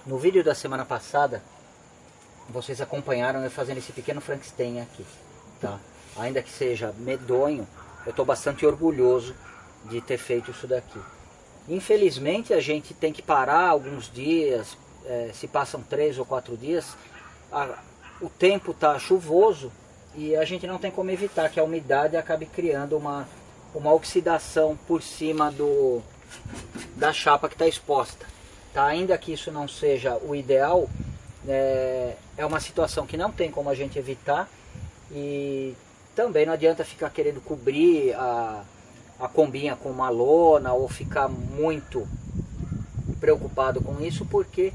No vídeo da semana passada, vocês acompanharam eu fazendo esse pequeno Frankenstein aqui, tá? Ainda que seja medonho, eu estou bastante orgulhoso de ter feito isso daqui. Infelizmente a gente tem que parar alguns dias, se passam 3 ou 4 dias, o tempo está chuvoso e a gente não tem como evitar que a umidade acabe criando uma oxidação por cima da chapa que está exposta. Tá? Ainda que isso não seja o ideal, é uma situação que não tem como a gente evitar e também não adianta ficar querendo cobrir a combinha com uma lona ou ficar muito preocupado com isso, porque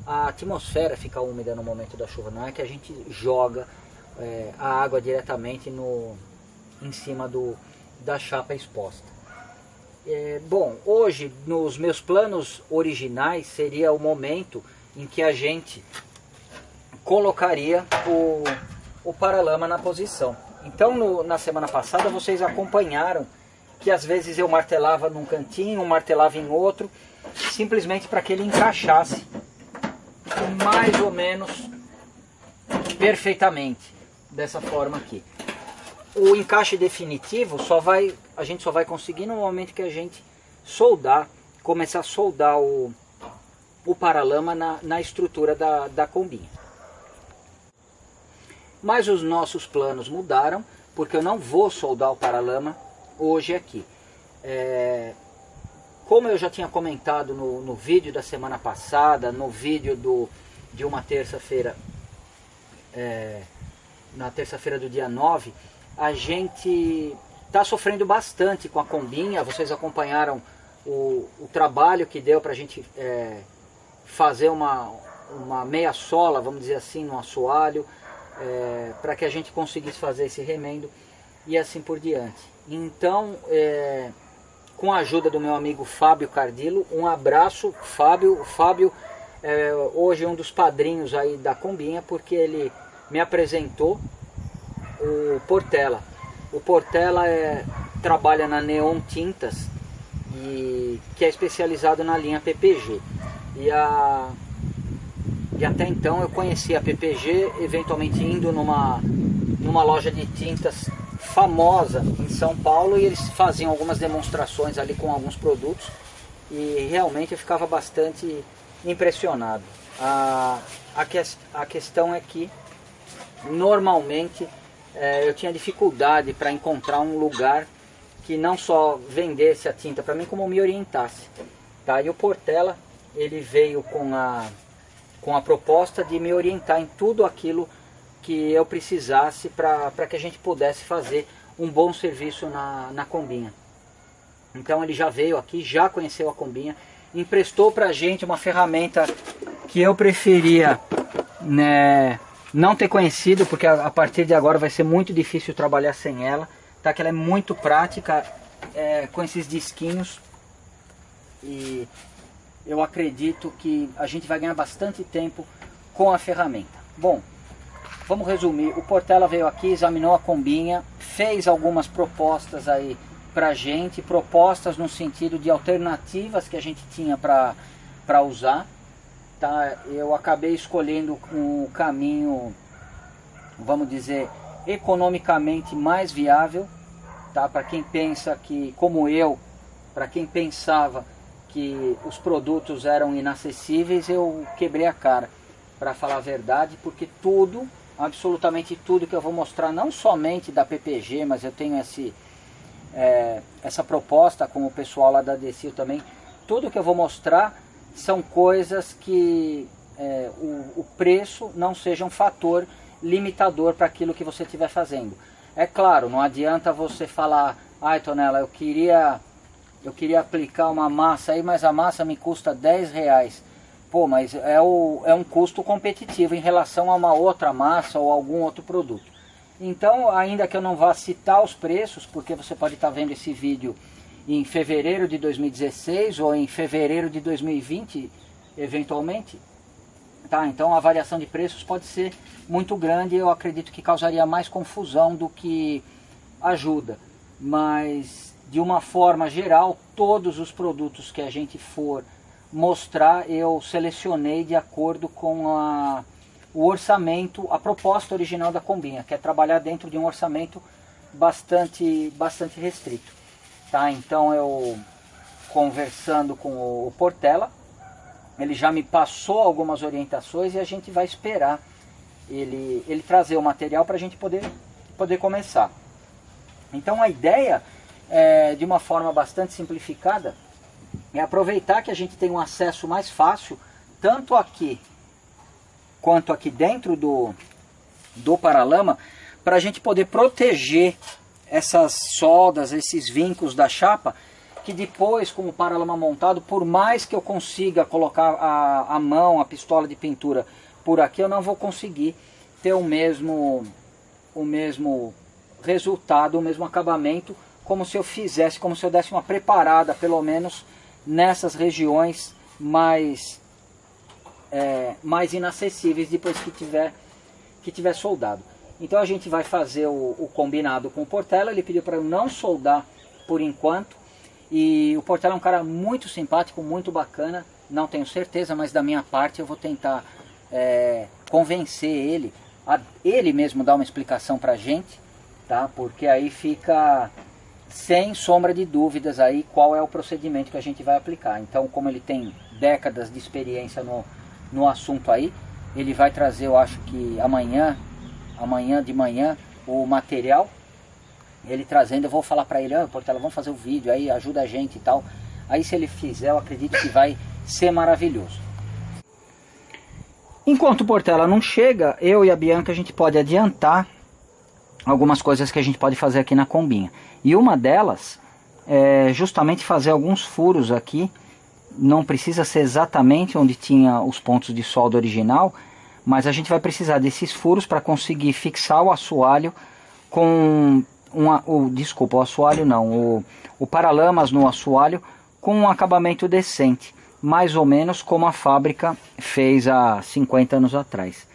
a atmosfera fica úmida no momento da chuva, não é que a gente joga a água diretamente em cima da chapa exposta. Bom, hoje nos meus planos originais seria o momento em que a gente colocaria o paralama na posição. Então na semana passada vocês acompanharam que às vezes eu martelava num cantinho, martelava em outro, simplesmente para que ele encaixasse mais ou menos perfeitamente, dessa forma aqui. O encaixe definitivo a gente só vai conseguir no momento que a gente começar a soldar o paralama na estrutura da combinha. Mas os nossos planos mudaram, porque eu não vou soldar o paralama hoje aqui. Como eu já tinha comentado no vídeo da semana passada, no vídeo de uma terça-feira, na terça-feira do dia 9, a gente está sofrendo bastante com a combinha. Vocês acompanharam o trabalho que deu para a gente fazer uma meia sola, vamos dizer assim, no assoalho, para que a gente conseguisse fazer esse remendo e assim por diante. Então, com a ajuda do meu amigo Fábio Cardillo, um abraço, Fábio. O Fábio hoje é um dos padrinhos aí da combinha, porque ele me apresentou o Portela. O Portela trabalha na Neon Tintas, que é especializado na linha PPG. E até então eu conhecia a PPG, eventualmente indo numa loja de tintas famosa em São Paulo, e eles faziam algumas demonstrações ali com alguns produtos e realmente eu ficava bastante impressionado. A questão é que normalmente eu tinha dificuldade para encontrar um lugar que não só vendesse a tinta para mim, como me orientasse. Tá? E o Portela, ele veio com a proposta de me orientar em tudo aquilo que eu precisasse para que a gente pudesse fazer um bom serviço na combinha. Então ele já veio aqui, já conheceu a combinha, emprestou para a gente uma ferramenta que eu preferia, né, não ter conhecido, porque a partir de agora vai ser muito difícil trabalhar sem ela, tá? Que ela é muito prática, com esses disquinhos, e eu acredito que a gente vai ganhar bastante tempo com a ferramenta. Bom, vamos resumir. O Portela veio aqui, examinou a combinha, fez algumas propostas aí pra gente, propostas no sentido de alternativas que a gente tinha para usar. Tá? Eu acabei escolhendo o caminho, vamos dizer, economicamente mais viável, tá? Para quem pensa que, como eu, para quem pensava que os produtos eram inacessíveis, eu quebrei a cara, para falar a verdade, porque tudo, absolutamente tudo que eu vou mostrar, não somente da PPG, mas eu tenho essa proposta com o pessoal lá da Decil também, tudo que eu vou mostrar são coisas que o preço não seja um fator limitador para aquilo que você estiver fazendo. É claro, não adianta você falar, ai Tonela, eu queria aplicar uma massa aí, mas a massa me custa R$10. Pô, mas é um custo competitivo em relação a uma outra massa ou algum outro produto. Então, ainda que eu não vá citar os preços, porque você pode estar vendo esse vídeo em fevereiro de 2016 ou em fevereiro de 2020, eventualmente, tá? Então a variação de preços pode ser muito grande, eu acredito que causaria mais confusão do que ajuda. Mas de uma forma geral, todos os produtos que a gente for mostrar, eu selecionei de acordo com o orçamento, a proposta original da Combinha, que é trabalhar dentro de um orçamento bastante restrito. Tá? Então eu, conversando com o Portela, ele já me passou algumas orientações e a gente vai esperar ele trazer o material para a gente poder começar. Então a ideia, de uma forma bastante simplificada, é aproveitar que a gente tem um acesso mais fácil, tanto aqui quanto aqui dentro do paralama, para a gente poder proteger essas soldas, esses vincos da chapa, que depois, com o paralama montado, por mais que eu consiga colocar a mão, a pistola de pintura por aqui, eu não vou conseguir ter o mesmo resultado, o mesmo acabamento, como se eu desse uma preparada, pelo menos nessas regiões mais inacessíveis depois que tiver soldado. Então a gente vai fazer o combinado com o Portela. Ele pediu para eu não soldar por enquanto, e o Portela é um cara muito simpático, muito bacana, não tenho certeza, mas da minha parte eu vou tentar convencer ele, a ele mesmo dar uma explicação pra gente, tá? Porque aí fica sem sombra de dúvidas aí qual é o procedimento que a gente vai aplicar. Então, como ele tem décadas de experiência no assunto aí, ele vai trazer, eu acho que amanhã de manhã, o material. Ele trazendo, eu vou falar pra ele: Portela, vamos fazer o vídeo aí, ajuda a gente e tal. Aí se ele fizer, eu acredito que vai ser maravilhoso. Enquanto o Portela não chega, eu e a Bianca, a gente pode adiantar algumas coisas que a gente pode fazer aqui na Combinha. E uma delas é justamente fazer alguns furos aqui. Não precisa ser exatamente onde tinha os pontos de solda original, mas a gente vai precisar desses furos para conseguir fixar o assoalho com o assoalho não, o paralamas no assoalho com um acabamento decente, mais ou menos como a fábrica fez há 50 anos atrás.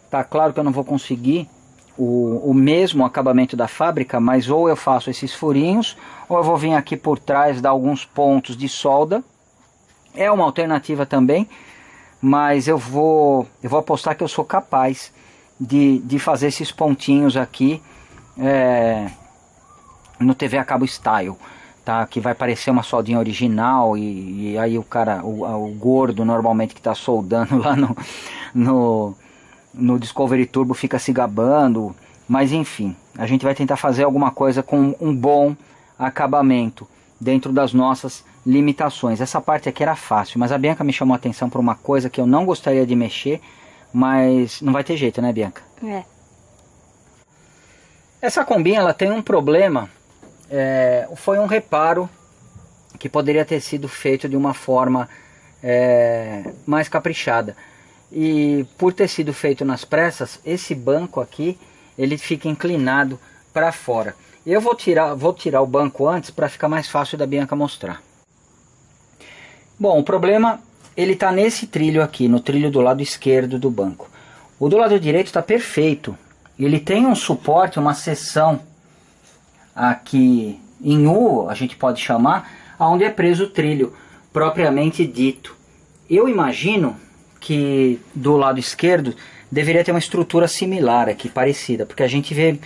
Tá claro que eu não vou conseguir o mesmo acabamento da fábrica, mas ou eu faço esses furinhos, ou eu vou vir aqui por trás, dar alguns pontos de solda. É uma alternativa também, mas eu vou apostar que eu sou capaz de fazer esses pontinhos aqui no TV a cabo style, tá? Que vai parecer uma soldinha original, e aí o gordo normalmente que está soldando lá no Discovery Turbo fica se gabando. Mas enfim, a gente vai tentar fazer alguma coisa com um bom acabamento dentro das nossas limitações. Essa parte aqui era fácil, mas a Bianca me chamou a atenção para uma coisa que eu não gostaria de mexer, mas não vai ter jeito, né, Bianca? Essa Combinha, ela tem um problema, foi um reparo que poderia ter sido feito de uma forma mais caprichada. E por ter sido feito nas pressas, esse banco aqui, ele fica inclinado para fora. Eu vou tirar o banco antes para ficar mais fácil da Bianca mostrar. Bom, o problema, ele está nesse trilho aqui, no trilho do lado esquerdo do banco. O do lado direito está perfeito. Ele tem um suporte, uma seção aqui em U, a gente pode chamar, onde é preso o trilho, propriamente dito. Eu imagino que do lado esquerdo deveria ter uma estrutura similar aqui, parecida, porque a gente vê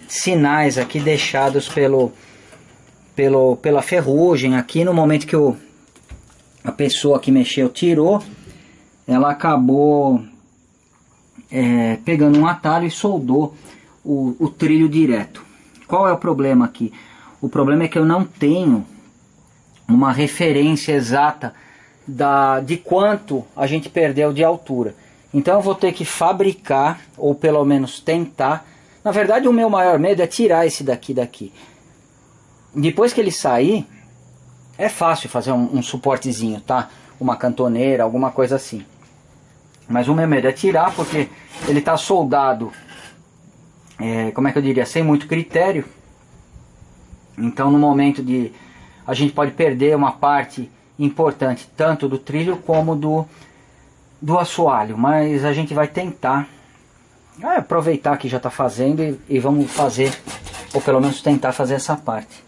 sinais aqui deixados pela ferrugem aqui. No momento que a pessoa que mexeu tirou, ela acabou pegando um atalho e soldou o trilho direto. Qual é o problema aqui? O problema é que eu não tenho uma referência exata de quanto a gente perdeu de altura. Então eu vou ter que fabricar, ou pelo menos tentar. Na verdade, o meu maior medo é tirar esse daqui. Depois que ele sair, é fácil fazer um suportezinho, tá? Uma cantoneira, alguma coisa assim. Mas o meu medo é tirar, porque ele está soldado, como é que eu diria, sem muito critério. Então no momento a gente pode perder uma parte importante, tanto do trilho como do assoalho. Mas a gente vai tentar aproveitar que já está fazendo e vamos fazer, ou pelo menos tentar fazer essa parte.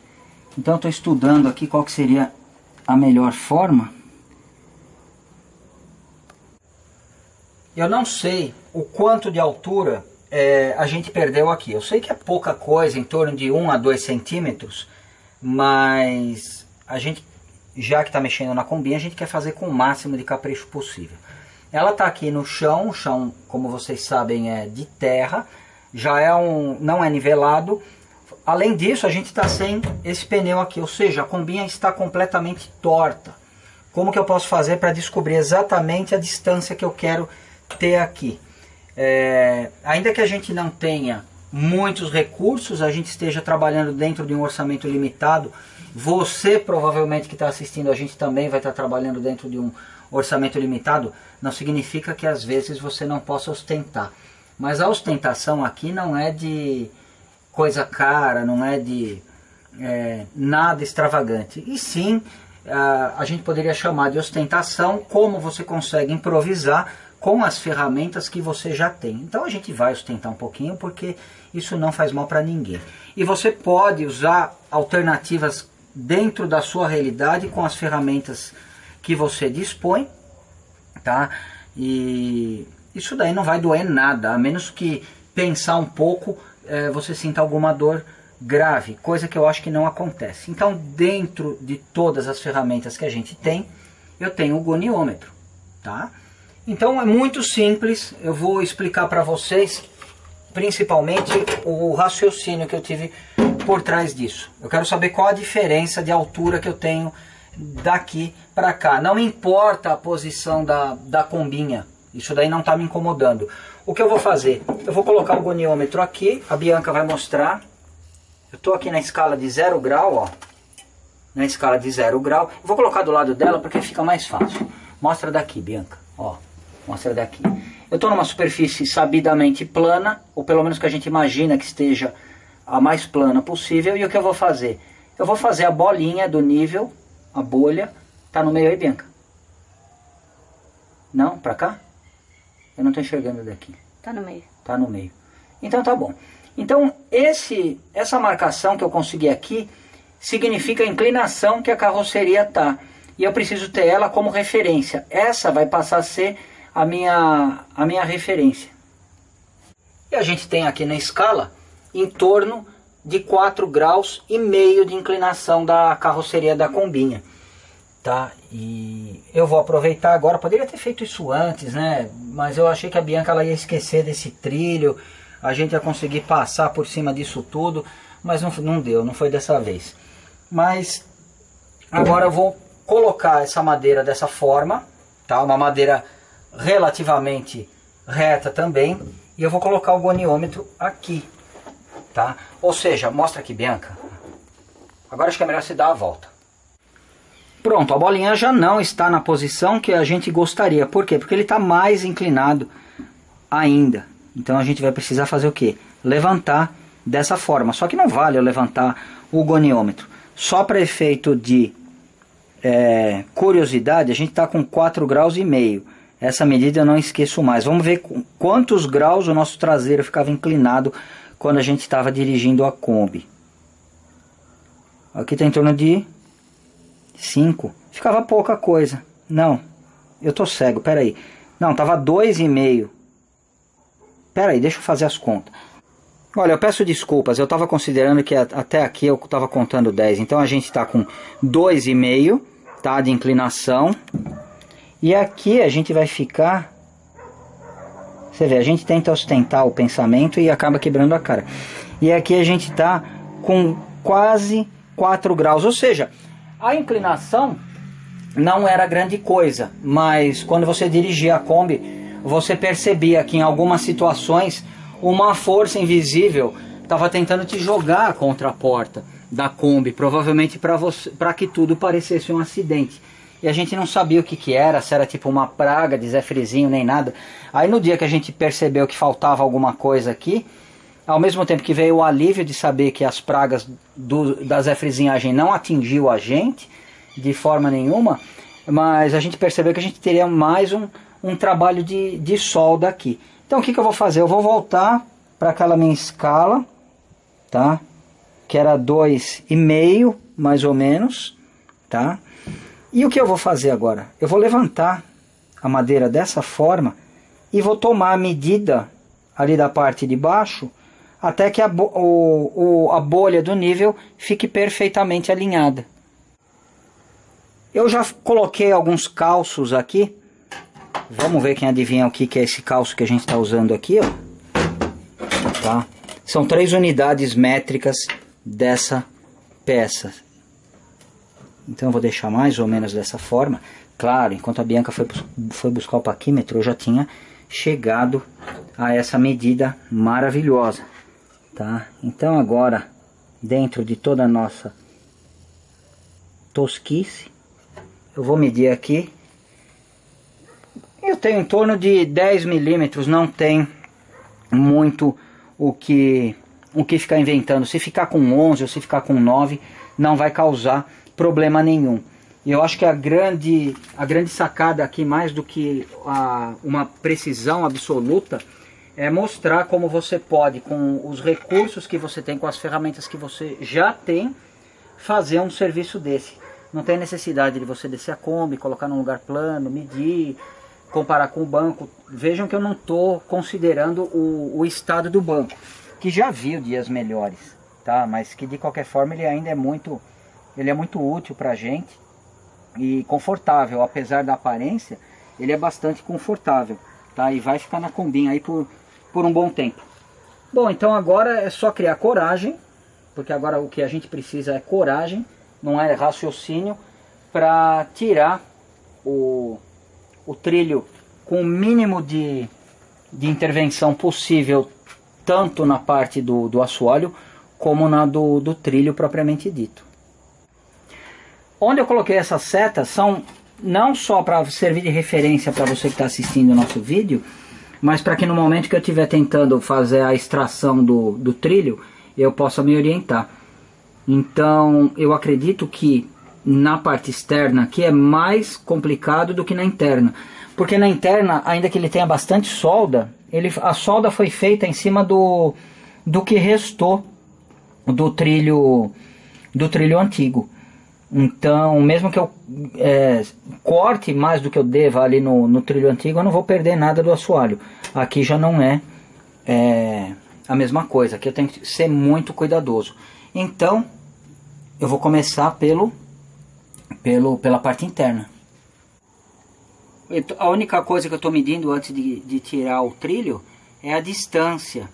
Então eu estou estudando aqui qual que seria a melhor forma Eu não sei o quanto de altura a gente perdeu aqui. Eu sei que é pouca coisa, em torno de 1 a 2 centímetros, mas a gente, já que está mexendo na combinha, a gente quer fazer com o máximo de capricho possível. Ela está aqui no chão, o chão, como vocês sabem, é de terra, já não é nivelado. Além disso, a gente está sem esse pneu aqui, ou seja, a combinha está completamente torta. Como que eu posso fazer para descobrir exatamente a distância que eu quero ter aqui? Ainda que a gente não tenha muitos recursos, a gente esteja trabalhando dentro de um orçamento limitado, você provavelmente que está assistindo a gente também vai estar trabalhando dentro de um orçamento limitado, não significa que às vezes você não possa ostentar. Mas a ostentação aqui não é de coisa cara, não é de nada extravagante. E sim, a gente poderia chamar de ostentação como você consegue improvisar com as ferramentas que você já tem. Então a gente vai ostentar um pouquinho porque isso não faz mal para ninguém. E você pode usar alternativas dentro da sua realidade com as ferramentas que você dispõe, tá? E isso daí não vai doer nada, a menos que pensar um pouco você sinta alguma dor grave, coisa que eu acho que não acontece. Então, dentro de todas as ferramentas que a gente tem, eu tenho o goniômetro, tá? Então é muito simples, eu vou explicar para vocês principalmente o raciocínio que eu tive por trás disso. Eu quero saber qual a diferença de altura que eu tenho daqui para cá. Não importa a posição da combinha, isso daí não está me incomodando. O que eu vou fazer? Eu vou colocar o goniômetro aqui, a Bianca vai mostrar. Eu estou aqui na escala de 0 grau, ó. Na escala de 0 grau. Eu vou colocar do lado dela porque fica mais fácil. Mostra daqui, Bianca, ó. Mostra daqui. Eu estou numa superfície sabidamente plana, ou pelo menos que a gente imagina que esteja a mais plana possível. E o que eu vou fazer? Eu vou fazer a bolinha do nível, a bolha. Tá no meio aí, Bianca? Não? Pra cá? Eu não estou enxergando daqui. Tá no meio. Tá no meio. Então tá bom. Então essa marcação que eu consegui aqui significa a inclinação que a carroceria tá. E eu preciso ter ela como referência. Essa vai passar a ser a minha referência. E a gente tem aqui na escala em torno de 4,5 graus de inclinação da carroceria da combinha. Tá? E eu vou aproveitar agora, poderia ter feito isso antes, né? Mas eu achei que a Bianca ela ia esquecer desse trilho, a gente ia conseguir passar por cima disso tudo, mas não deu, não foi dessa vez. Mas agora eu vou colocar essa madeira dessa forma, tá? Uma madeira relativamente reta também, e eu vou colocar o goniômetro aqui, tá? Ou seja, mostra aqui, Bianca. Agora acho que é melhor se dar a volta. Pronto, a bolinha já não está na posição que a gente gostaria. Por quê? Porque ele está mais inclinado ainda. Então a gente vai precisar fazer o quê? Levantar dessa forma. Só que não vale eu levantar o goniômetro. Só para efeito de curiosidade, a gente está com 4,5 graus. Essa medida eu não esqueço mais. Vamos ver quantos graus o nosso traseiro ficava inclinado quando a gente estava dirigindo a Kombi. Aqui está em torno de 5. Ficava pouca coisa. Não, eu tô cego, peraí. Não, tava 2,5. Peraí, deixa eu fazer as contas. Olha, eu peço desculpas, eu estava considerando que até aqui eu estava contando 10. Então a gente está com 2,5, tá, de inclinação. E aqui a gente vai ficar... Você vê, a gente tenta ostentar o pensamento e acaba quebrando a cara. E aqui a gente está com quase 4 graus. Ou seja, a inclinação não era grande coisa. Mas quando você dirigia a Kombi, você percebia que em algumas situações uma força invisível estava tentando te jogar contra a porta da Kombi, provavelmente para que tudo parecesse um acidente. E a gente não sabia o que era, se era tipo uma praga de Zé Frizinho nem nada. Aí no dia que a gente percebeu que faltava alguma coisa aqui, ao mesmo tempo que veio o alívio de saber que as pragas da Zé Frizinhagem não atingiu a gente de forma nenhuma, mas a gente percebeu que a gente teria mais um trabalho de solda aqui. Então o que eu vou fazer? Eu vou voltar para aquela minha escala, tá? Que era 2,5 mais ou menos, tá? E o que eu vou fazer agora? Eu vou levantar a madeira dessa forma e vou tomar a medida ali da parte de baixo até que a bolha do nível fique perfeitamente alinhada. Eu já coloquei alguns calços aqui. Vamos ver quem adivinha o que é esse calço que a gente está usando aqui, ó. Tá? São 3 unidades métricas dessa peça. Então eu vou deixar mais ou menos dessa forma. Claro, enquanto a Bianca foi buscar o paquímetro, eu já tinha chegado a essa medida maravilhosa. Tá? Então agora, dentro de toda a nossa tosquice, eu vou medir aqui. Eu tenho em torno de 10 milímetros, não tem muito o que ficar inventando. Se ficar com 11 ou se ficar com 9, não vai causar problema nenhum. E eu acho que a grande sacada aqui, mais do que uma precisão absoluta, é mostrar como você pode, com os recursos que você tem, com as ferramentas que você já tem, fazer um serviço desse. Não tem necessidade de você descer a Kombi, colocar num lugar plano, medir, comparar com o banco. Vejam que eu não estou considerando o estado do banco, que já viu dias melhores, tá? Mas que de qualquer forma ele ainda é muito útil para a gente e confortável. Apesar da aparência, ele é bastante confortável, tá? E vai ficar na Kombinha aí por um bom tempo. Bom, então agora é só criar coragem, porque agora o que a gente precisa é coragem, não é raciocínio, para tirar o trilho com o mínimo de intervenção possível, tanto na parte do assoalho como na do trilho propriamente dito. Onde eu coloquei essas setas são não só para servir de referência para você que está assistindo o nosso vídeo, mas para que no momento que eu estiver tentando fazer a extração do trilho, eu possa me orientar. Então eu acredito que na parte externa aqui é mais complicado do que na interna, porque na interna, ainda que ele tenha bastante solda, a solda foi feita em cima do que restou do trilho antigo. Então mesmo que eu corte mais do que eu deva ali no trilho antigo, eu não vou perder nada do assoalho. Aqui já não é a mesma coisa, aqui eu tenho que ser muito cuidadoso. Então eu vou começar pela parte interna. A única coisa que eu estou medindo antes de tirar o trilho é a distância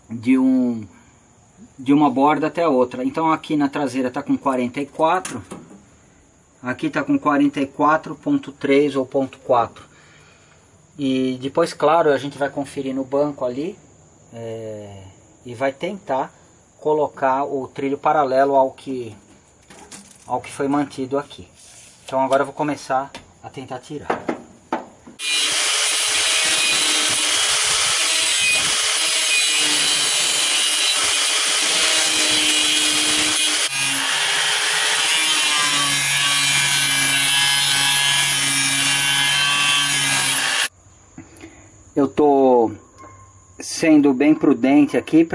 de uma borda até a outra. Então aqui na traseira está com 44, aqui está com 44.3 ou 0.4. E depois, claro, a gente vai conferir no banco ali e vai tentar colocar o trilho paralelo ao que foi mantido aqui. Então agora eu vou começar a tentar tirar. Eu tô sendo bem prudente aqui,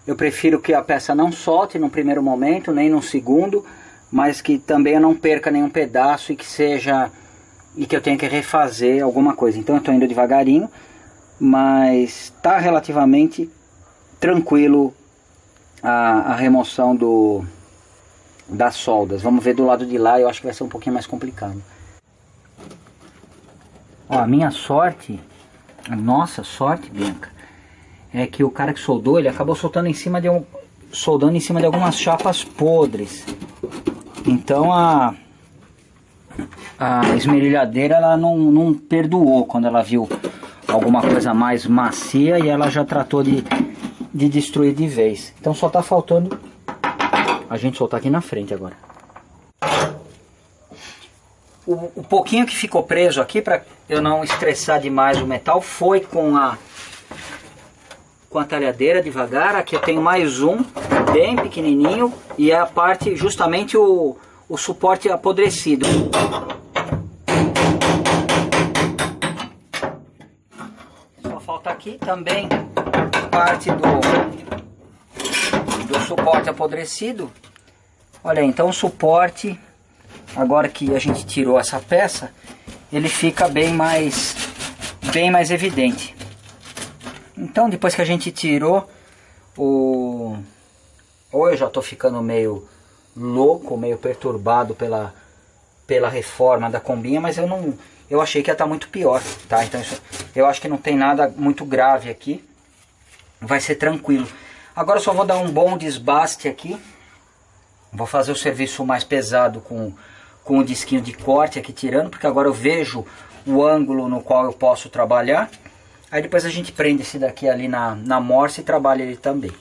eu prefiro que a peça não solte no primeiro momento, nem no segundo, mas que também eu não perca nenhum pedaço e que eu tenha que refazer alguma coisa. Então eu estou indo devagarinho, mas está relativamente tranquilo a remoção das soldas. Vamos ver do lado de lá, eu acho que vai ser um pouquinho mais complicado. Ó, a minha sorte, a nossa sorte, Bianca, é que o cara que soldou, ele acabou soldando em cima de algumas chapas podres. Então a esmerilhadeira ela não perdoou quando ela viu alguma coisa mais macia e ela já tratou de destruir de vez. Então só tá faltando a gente soltar aqui na frente agora. O pouquinho que ficou preso aqui, para eu não estressar demais o metal, foi com a talhadeira devagar. Aqui eu tenho mais um bem pequenininho e é a parte, justamente o suporte apodrecido. Só falta aqui também parte do suporte apodrecido. Olha aí, então o suporte, agora que a gente tirou essa peça, ele fica bem mais bem mais evidente. Então depois que a gente tirou ou eu já estou ficando meio louco, meio perturbado pela reforma da combinha, mas eu achei que ia estar muito pior, tá? Então eu acho que não tem nada muito grave aqui, vai ser tranquilo. Agora eu só vou dar um bom desbaste aqui, vou fazer o serviço mais pesado com o disquinho de corte aqui tirando, porque agora eu vejo o ângulo no qual eu posso trabalhar. Aí depois a gente prende esse daqui ali na morsa e trabalha ele também.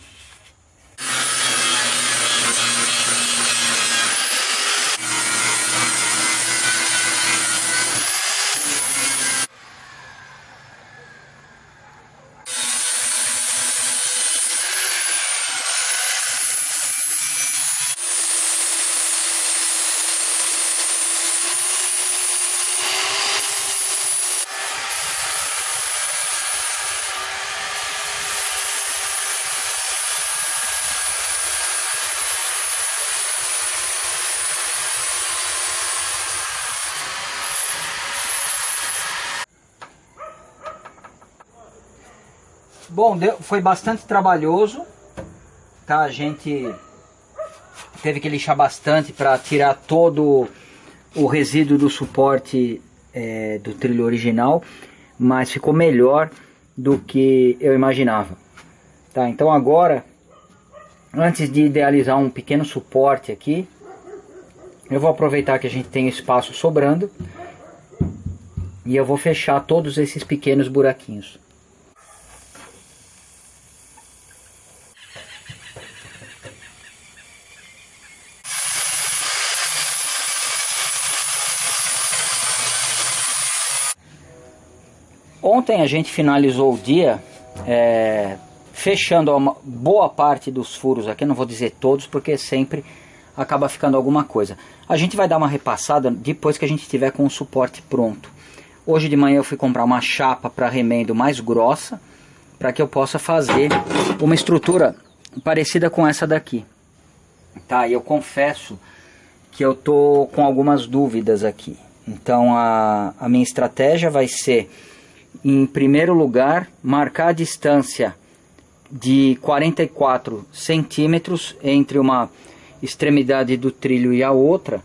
Bom, foi bastante trabalhoso, tá? A gente teve que lixar bastante para tirar todo o resíduo do suporte do trilho original, mas ficou melhor do que eu imaginava, tá? Então agora, antes de idealizar um pequeno suporte aqui, eu vou aproveitar que a gente tem espaço sobrando e eu vou fechar todos esses pequenos buraquinhos. Ontem a gente finalizou o dia fechando uma boa parte dos furos aqui, não vou dizer todos porque sempre acaba ficando alguma coisa. A gente vai dar uma repassada depois que a gente tiver com o suporte pronto. Hoje de manhã eu fui comprar uma chapa para remendo mais grossa, para que eu possa fazer uma estrutura parecida com essa daqui. Tá, e eu confesso que eu tô com algumas dúvidas aqui. Então a minha estratégia vai ser, em primeiro lugar, marcar a distância de 44 centímetros entre uma extremidade do trilho e a outra,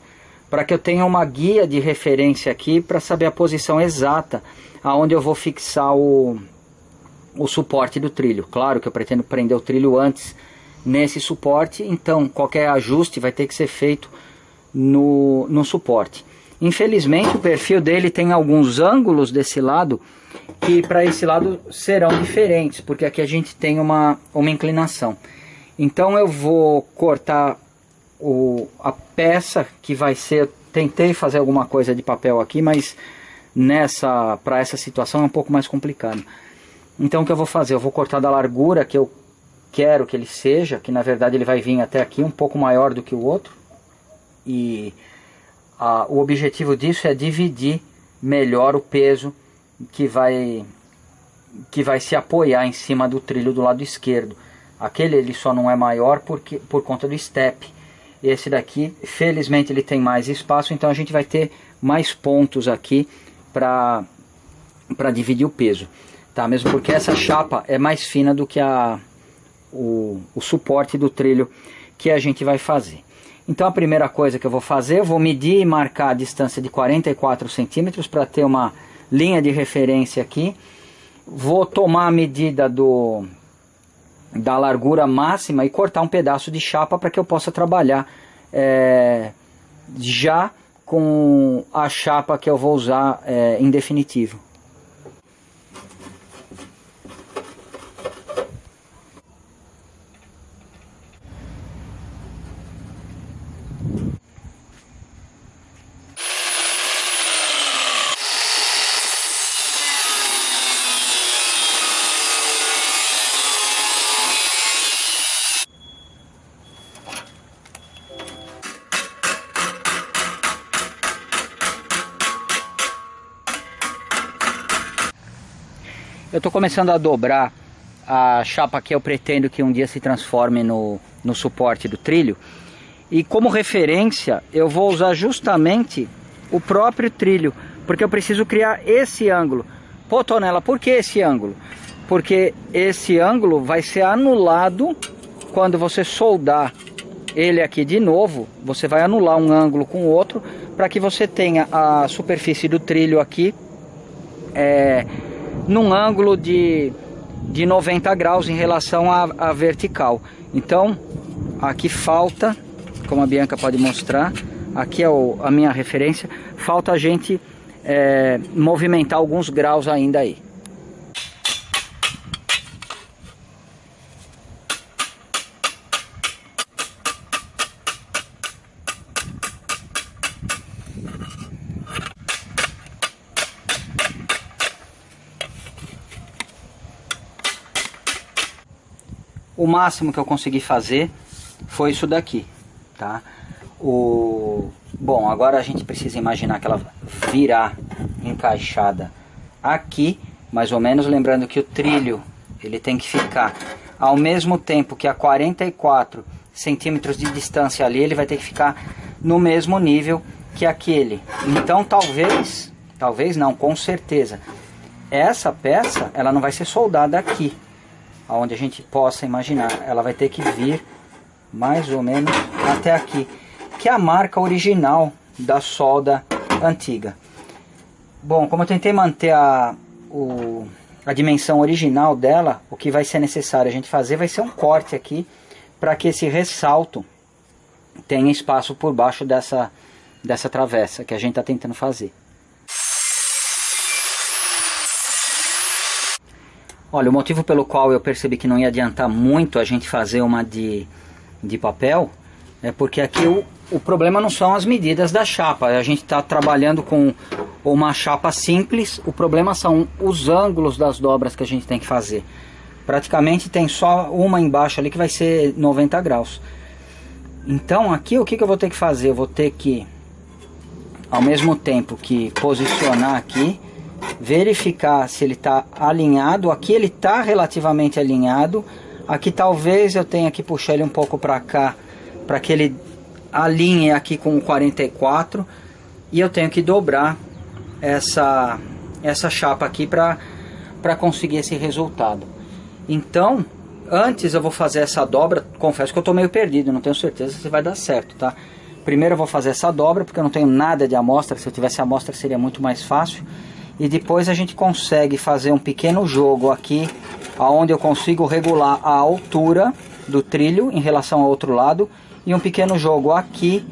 para que eu tenha uma guia de referência aqui para saber a posição exata aonde eu vou fixar o suporte do trilho. Claro que eu pretendo prender o trilho antes nesse suporte, então qualquer ajuste vai ter que ser feito no suporte. Infelizmente o perfil dele tem alguns ângulos desse lado que para esse lado serão diferentes, porque aqui a gente tem uma inclinação. Então eu vou cortar a peça que vai ser, tentei fazer alguma coisa de papel aqui, mas para essa situação é um pouco mais complicado. Então o que eu vou fazer? Eu vou cortar da largura que eu quero que ele seja, que na verdade ele vai vir até aqui, um pouco maior do que o outro. E o objetivo disso é dividir melhor o peso que vai se apoiar em cima do trilho do lado esquerdo. Aquele ele só não é maior por conta do step. Esse daqui, felizmente, ele tem mais espaço, então a gente vai ter mais pontos aqui para dividir o peso, tá? Mesmo porque essa chapa é mais fina do que o suporte do trilho que a gente vai fazer. Então a primeira coisa que eu vou fazer, eu vou medir e marcar a distância de 44 centímetros para ter uma linha de referência aqui. Vou tomar a medida da largura máxima e cortar um pedaço de chapa para que eu possa trabalhar já com a chapa que eu vou usar em definitivo. Eu estou começando a dobrar a chapa que eu pretendo que um dia se transforme no suporte do trilho. E como referência eu vou usar justamente o próprio trilho, porque eu preciso criar esse ângulo. Pô, Tonela, por que esse ângulo? Porque esse ângulo vai ser anulado quando você soldar ele aqui de novo. Você vai anular um ângulo com o outro para que você tenha a superfície do trilho aqui num ângulo de 90 graus em relação à vertical. Então aqui falta, como a Bianca pode mostrar, aqui é a minha referência, falta a gente movimentar alguns graus ainda aí. O máximo que eu consegui fazer foi isso daqui, tá? Bom, agora a gente precisa imaginar que ela virá encaixada aqui, mais ou menos, lembrando que o trilho ele tem que ficar ao mesmo tempo que a 44 centímetros de distância ali, ele vai ter que ficar no mesmo nível que aquele. Então talvez não, com certeza, essa peça ela não vai ser soldada aqui, aonde a gente possa imaginar, ela vai ter que vir mais ou menos até aqui, que é a marca original da solda antiga. Bom, como eu tentei manter a dimensão original dela, o que vai ser necessário a gente fazer vai ser um corte aqui, para que esse ressalto tenha espaço por baixo dessa travessa que a gente está tentando fazer. Olha, o motivo pelo qual eu percebi que não ia adiantar muito a gente fazer uma de papel é porque aqui o problema não são as medidas da chapa. A gente está trabalhando com uma chapa simples, o problema são os ângulos das dobras que a gente tem que fazer. Praticamente tem só uma embaixo ali que vai ser 90 graus. Então aqui o que eu vou ter que fazer? Eu vou ter que, ao mesmo tempo que posicionar aqui, verificar se ele está alinhado. Aqui ele está relativamente alinhado. Aqui talvez eu tenha que puxar ele um pouco para cá, para que ele alinhe aqui com o 44. E eu tenho que dobrar essa chapa aqui para conseguir esse resultado. Então, antes eu vou fazer essa dobra. Confesso que eu estou meio perdido, não tenho certeza se vai dar certo, tá? Primeiro eu vou fazer essa dobra, porque eu não tenho nada de amostra. Se eu tivesse amostra seria muito mais fácil. E depois a gente consegue fazer um pequeno jogo aqui, onde eu consigo regular a altura do trilho em relação ao outro lado. E um pequeno jogo aqui,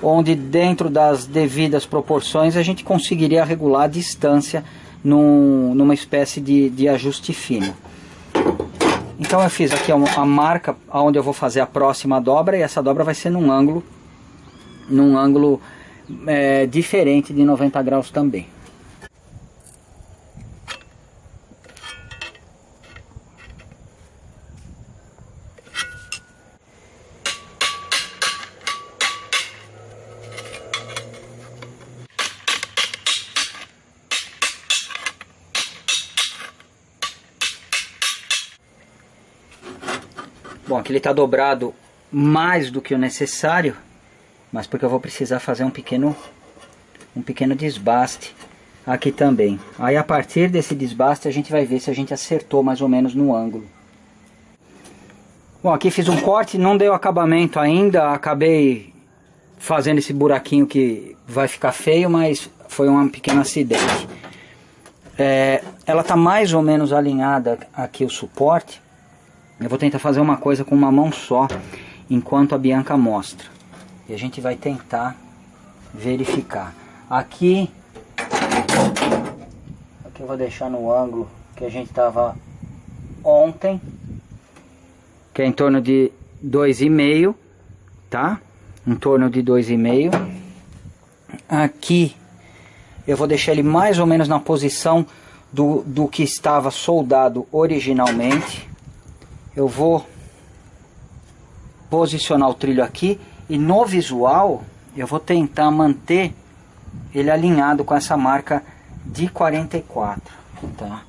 onde dentro das devidas proporções a gente conseguiria regular a distância numa espécie de ajuste fino. Então eu fiz aqui a marca onde eu vou fazer a próxima dobra, e essa dobra vai ser num ângulo diferente de 90 graus também. Bom, aqui ele está dobrado mais do que o necessário, mas porque eu vou precisar fazer um pequeno desbaste aqui também. Aí a partir desse desbaste a gente vai ver se a gente acertou mais ou menos no ângulo. Bom, aqui fiz um corte, não deu acabamento ainda, acabei fazendo esse buraquinho que vai ficar feio, mas foi um pequeno acidente. Ela está mais ou menos alinhada aqui o suporte. Eu vou tentar fazer uma coisa com uma mão só, enquanto a Bianca mostra. E a gente vai tentar verificar. Aqui eu vou deixar no ângulo que a gente estava ontem, que é em torno de 2,5, tá? Em torno de 2,5. Aqui eu vou deixar ele mais ou menos na posição do que estava soldado originalmente. Eu vou posicionar o trilho aqui e no visual eu vou tentar manter ele alinhado com essa marca de 44, tá?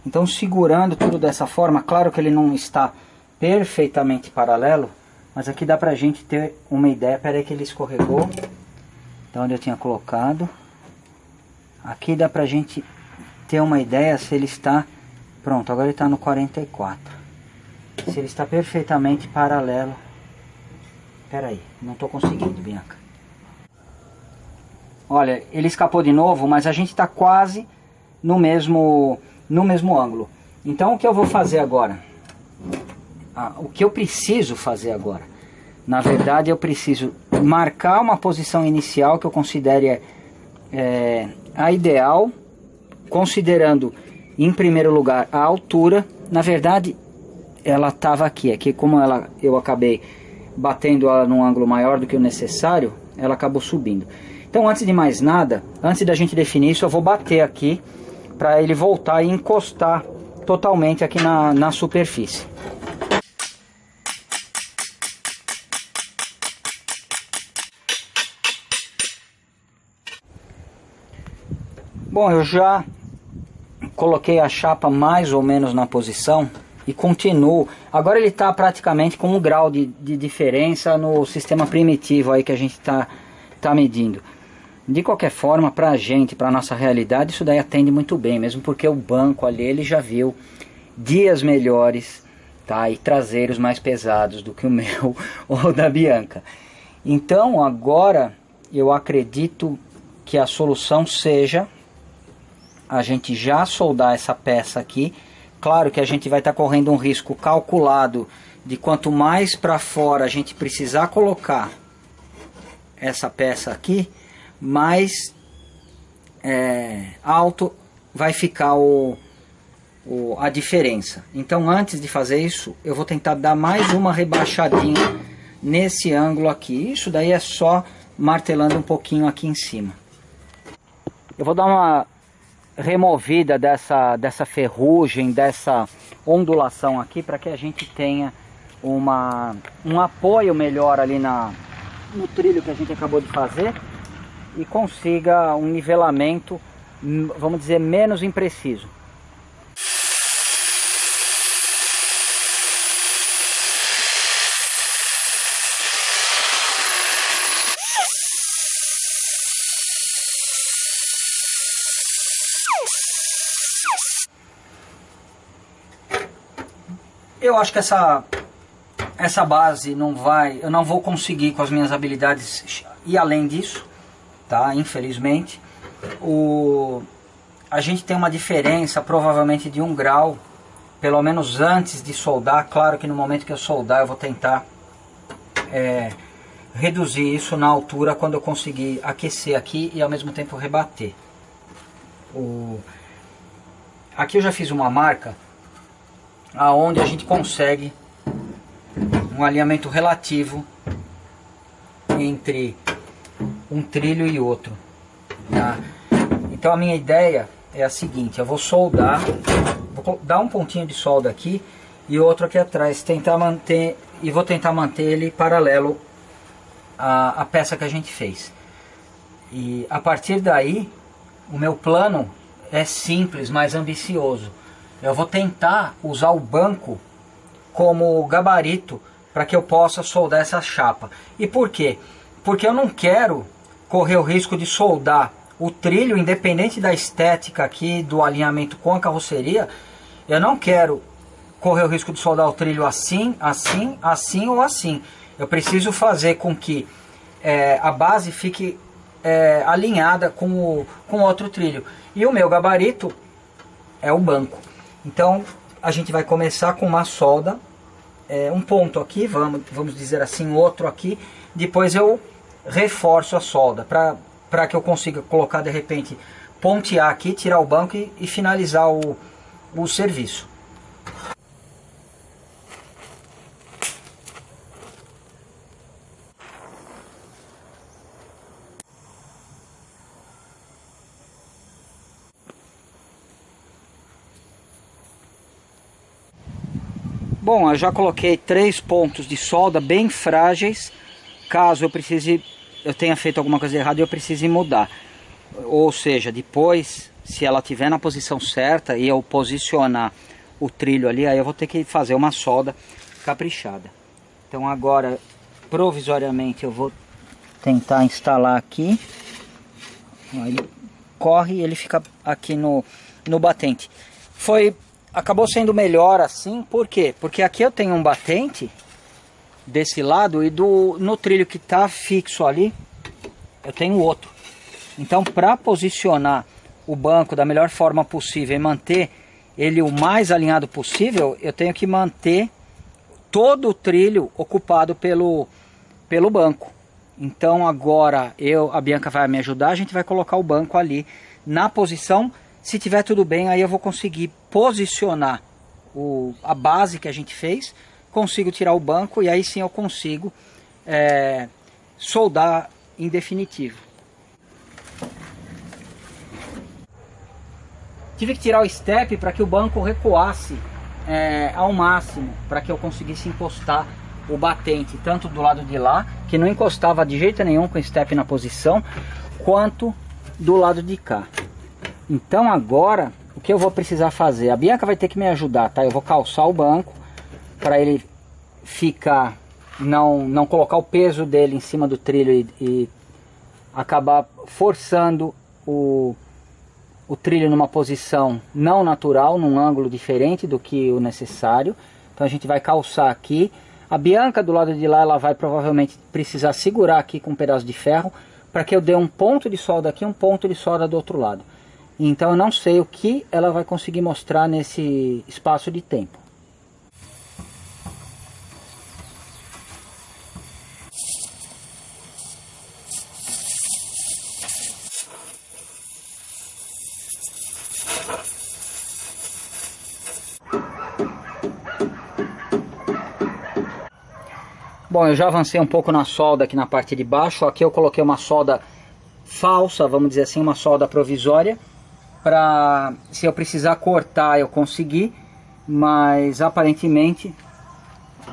Então segurando tudo dessa forma, claro que ele não está perfeitamente paralelo, mas aqui dá pra gente ter uma ideia. Pera aí que ele escorregou da onde eu tinha colocado. Aqui dá pra gente ter uma ideia se ele está... Pronto, agora ele está no 44. Se ele está perfeitamente paralelo. Espera aí, não estou conseguindo, Bianca. Olha, ele escapou de novo, mas a gente está quase no mesmo ângulo. Então o que eu vou fazer agora? O que eu preciso fazer agora? Na verdade eu preciso marcar uma posição inicial que eu considere a ideal, considerando em primeiro lugar a altura. Na verdade ela estava aqui, como eu acabei batendo ela num ângulo maior do que o necessário, ela acabou subindo. Então antes de mais nada, antes da gente definir isso, eu vou bater aqui para ele voltar e encostar totalmente aqui na superfície. Bom, eu já coloquei a chapa mais ou menos na posição e continuo. Agora ele está praticamente com 1 grau de diferença no sistema primitivo aí que a gente tá medindo. De qualquer forma, para a gente, para a nossa realidade, isso daí atende muito bem, mesmo porque o banco ali ele já viu dias melhores, tá? E traseiros mais pesados do que o meu ou da Bianca. Então agora eu acredito que a solução seja a gente já soldar essa peça aqui. Claro que a gente vai estar correndo um risco calculado de quanto mais para fora a gente precisar colocar essa peça aqui, mais alto vai ficar a diferença. Então antes de fazer isso, eu vou tentar dar mais uma rebaixadinha nesse ângulo aqui. Isso daí é só martelando um pouquinho aqui em cima. Eu vou dar uma removida dessa ferrugem, dessa ondulação aqui, para que a gente tenha um apoio melhor ali no trilho que a gente acabou de fazer e consiga um nivelamento, vamos dizer, menos impreciso. Eu acho que essa base eu não vou conseguir com as minhas habilidades ir além disso, tá? Infelizmente. A gente tem uma diferença provavelmente de 1 grau, pelo menos antes de soldar. Claro que no momento que eu soldar eu vou tentar reduzir isso na altura quando eu conseguir aquecer aqui e ao mesmo tempo rebater. Aqui eu já fiz uma marca aonde a gente consegue um alinhamento relativo entre um trilho e outro, tá? Então a minha ideia é a seguinte: eu vou soldar, vou dar um pontinho de solda aqui e outro aqui atrás, vou tentar manter ele paralelo à peça que a gente fez. E a partir daí o meu plano é simples, mas ambicioso. Eu vou tentar usar o banco como gabarito para que eu possa soldar essa chapa. E por quê? Porque eu não quero correr o risco de soldar o trilho, independente da estética aqui, do alinhamento com a carroceria. Eu não quero correr o risco de soldar o trilho assim, assim, assim ou assim. Eu preciso fazer com que a base fique alinhada com o outro trilho. E o meu gabarito é o banco. Então a gente vai começar com uma solda, um ponto aqui, vamos dizer assim, outro aqui. Depois eu reforço a solda para que eu consiga colocar de repente, pontear aqui, tirar o banco e finalizar o serviço. Bom, eu já coloquei 3 pontos de solda bem frágeis, caso eu tenha feito alguma coisa errada e eu precise mudar. Ou seja, depois, se ela estiver na posição certa e eu posicionar o trilho ali, aí eu vou ter que fazer uma solda caprichada. Então agora, provisoriamente, eu vou tentar instalar aqui. Ele corre e ele fica aqui no batente. Acabou sendo melhor assim, por quê? Porque aqui eu tenho um batente desse lado e no trilho que está fixo ali, eu tenho outro. Então, para posicionar o banco da melhor forma possível e manter ele o mais alinhado possível, eu tenho que manter todo o trilho ocupado pelo banco. Então agora a Bianca vai me ajudar, a gente vai colocar o banco ali na posição. Se tiver tudo bem, aí eu vou conseguir posicionar a base que a gente fez, consigo tirar o banco e aí sim eu consigo soldar em definitivo. Tive que tirar o step para que o banco recuasse ao máximo, para que eu conseguisse encostar o batente, tanto do lado de lá, que não encostava de jeito nenhum com o step na posição, quanto do lado de cá. Então agora, o que eu vou precisar fazer? A Bianca vai ter que me ajudar, tá? Eu vou calçar o banco, para ele ficar, não colocar o peso dele em cima do trilho e acabar forçando o trilho numa posição não natural, num ângulo diferente do que o necessário. Então a gente vai calçar aqui. A Bianca do lado de lá, ela vai provavelmente precisar segurar aqui com um pedaço de ferro, para que eu dê um ponto de solda aqui, um ponto de solda do outro lado. Então eu não sei o que ela vai conseguir mostrar nesse espaço de tempo. Bom, eu já avancei um pouco na solda aqui na parte de baixo. Aqui eu coloquei uma solda falsa, vamos dizer assim, uma solda provisória, para se eu precisar cortar eu conseguir, mas aparentemente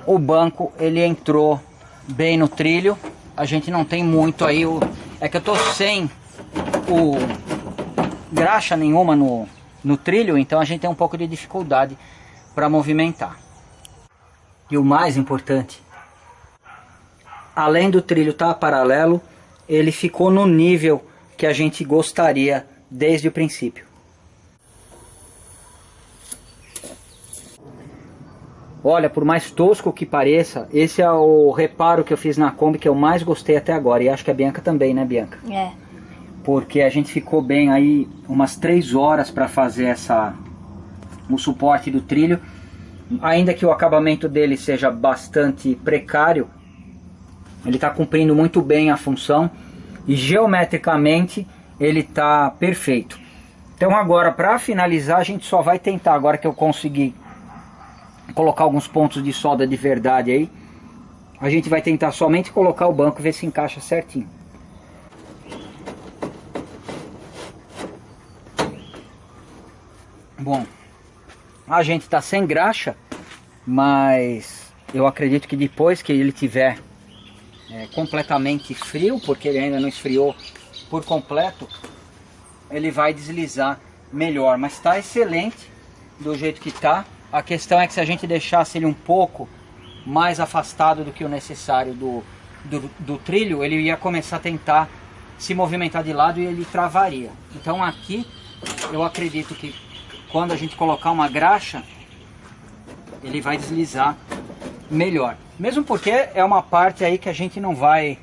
o banco ele entrou bem no trilho. A gente não tem muito aí, é que eu tô sem graxa nenhuma no trilho, então a gente tem um pouco de dificuldade para movimentar. E o mais importante, além do trilho estar paralelo, ele ficou no nível que a gente gostaria desde o princípio. Olha, por mais tosco que pareça, esse é o reparo que eu fiz na Kombi que eu mais gostei até agora. E acho que a Bianca também, né, Bianca? É. Porque a gente ficou bem aí umas 3 horas para fazer o suporte do trilho. Ainda que o acabamento dele seja bastante precário, ele está cumprindo muito bem a função e geometricamente ele está perfeito. Então agora, para finalizar, a gente só vai tentar, agora que eu consegui colocar alguns pontos de solda de verdade aí, a gente vai tentar somente colocar o banco e ver se encaixa certinho. Bom, a gente está sem graxa, mas eu acredito que depois que ele tiver completamente frio, porque ele ainda não esfriou por completo, ele vai deslizar melhor. Mas está excelente do jeito que está. A questão é que se a gente deixasse ele um pouco mais afastado do que o necessário do trilho, ele ia começar a tentar se movimentar de lado e ele travaria. Então aqui eu acredito que quando a gente colocar uma graxa, ele vai deslizar melhor. Mesmo porque é uma parte aí que a gente não vai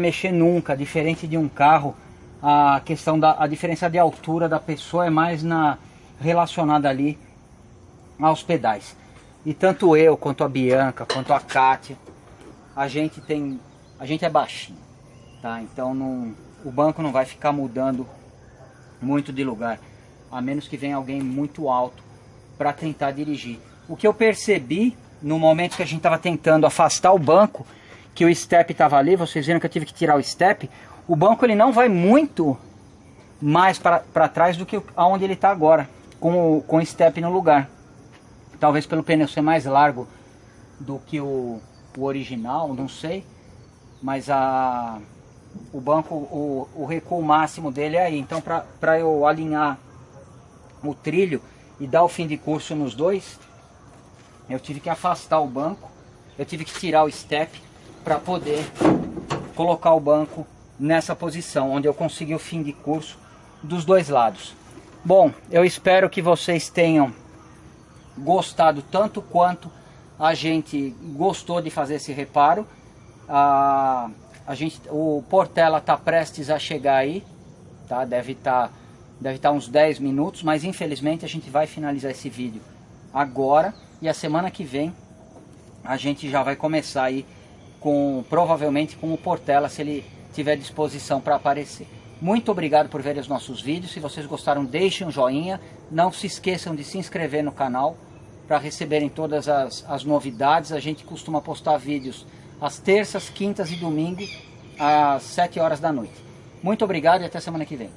mexer nunca, diferente de um carro. A questão a diferença de altura da pessoa é mais relacionada ali aos pedais. E tanto eu, quanto a Bianca, quanto a Kátia, a gente é baixinho, tá? Então o banco não vai ficar mudando muito de lugar, a menos que venha alguém muito alto para tentar dirigir. O que eu percebi no momento que a gente estava tentando afastar o banco, que o step estava ali, vocês viram que eu tive que tirar o step, o banco ele não vai muito mais para trás do que aonde ele está agora, com o step no lugar. Talvez pelo pneu ser mais largo do que o original, não sei. Mas o banco, o recuo máximo dele é aí. Então para eu alinhar o trilho e dar o fim de curso nos dois, eu tive que afastar o banco. Eu tive que tirar o step para poder colocar o banco nessa posição, onde eu consegui o fim de curso dos dois lados. Bom, eu espero que vocês tenham gostado tanto quanto a gente gostou de fazer esse reparo. O Portela está prestes a chegar aí, tá? Deve estar uns 10 minutos, mas infelizmente a gente vai finalizar esse vídeo agora, e a semana que vem a gente já vai começar aí provavelmente com o Portela, se ele tiver disposição para aparecer. Muito obrigado por verem os nossos vídeos. Se vocês gostaram, deixem um joinha. Não se esqueçam de se inscrever no canal para receberem todas as novidades. A gente costuma postar vídeos às terças, quintas e domingo às 7 horas da noite. Muito obrigado e até semana que vem.